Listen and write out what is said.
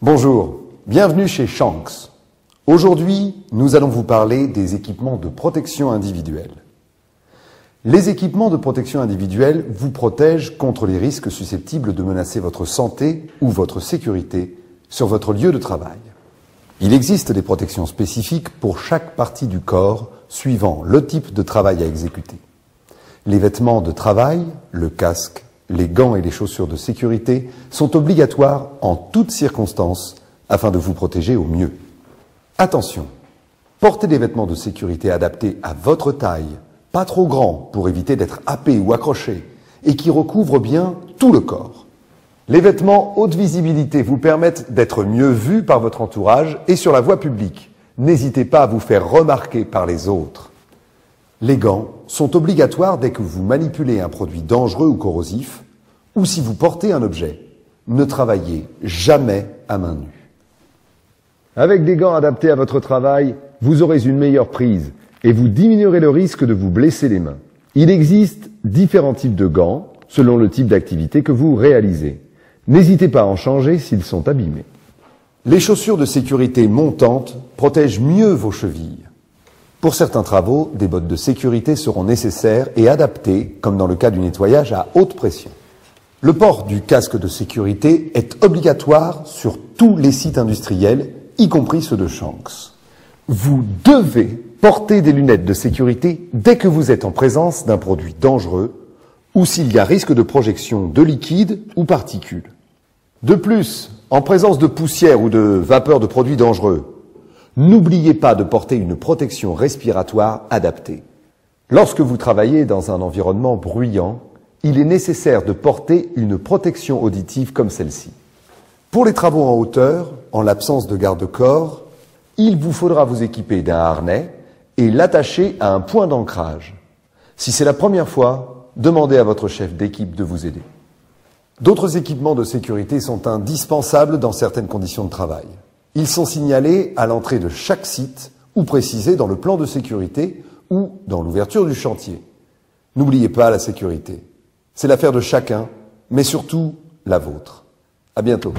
Bonjour, bienvenue chez Shanks. Aujourd'hui, nous allons vous parler des équipements de protection individuelle. Les équipements de protection individuelle vous protègent contre les risques susceptibles de menacer votre santé ou votre sécurité sur votre lieu de travail. Il existe des protections spécifiques pour chaque partie du corps suivant le type de travail à exécuter. Les vêtements de travail, le casque, les gants et les chaussures de sécurité sont obligatoires en toutes circonstances afin de vous protéger au mieux. Attention, portez des vêtements de sécurité adaptés à votre taille, pas trop grands pour éviter d'être happé ou accroché, et qui recouvrent bien tout le corps. Les vêtements haute visibilité vous permettent d'être mieux vus par votre entourage et sur la voie publique. N'hésitez pas à vous faire remarquer par les autres. Les gants sont obligatoires dès que vous manipulez un produit dangereux ou corrosif, ou si vous portez un objet. Ne travaillez jamais à main nue. Avec des gants adaptés à votre travail, vous aurez une meilleure prise et vous diminuerez le risque de vous blesser les mains. Il existe différents types de gants selon le type d'activité que vous réalisez. N'hésitez pas à en changer s'ils sont abîmés. Les chaussures de sécurité montantes protègent mieux vos chevilles. Pour certains travaux, des bottes de sécurité seront nécessaires et adaptées, comme dans le cas du nettoyage à haute pression. Le port du casque de sécurité est obligatoire sur tous les sites industriels, y compris ceux de Shanks. Vous devez porter des lunettes de sécurité dès que vous êtes en présence d'un produit dangereux ou s'il y a risque de projection de liquide ou particules. De plus, en présence de poussière ou de vapeur de produits dangereux, n'oubliez pas de porter une protection respiratoire adaptée. Lorsque vous travaillez dans un environnement bruyant, il est nécessaire de porter une protection auditive comme celle-ci. Pour les travaux en hauteur, en l'absence de garde-corps, il vous faudra vous équiper d'un harnais et l'attacher à un point d'ancrage. Si c'est la première fois, demandez à votre chef d'équipe de vous aider. D'autres équipements de sécurité sont indispensables dans certaines conditions de travail. Ils sont signalés à l'entrée de chaque site ou précisés dans le plan de sécurité ou dans l'ouverture du chantier. N'oubliez pas la sécurité. C'est l'affaire de chacun, mais surtout la vôtre. À bientôt.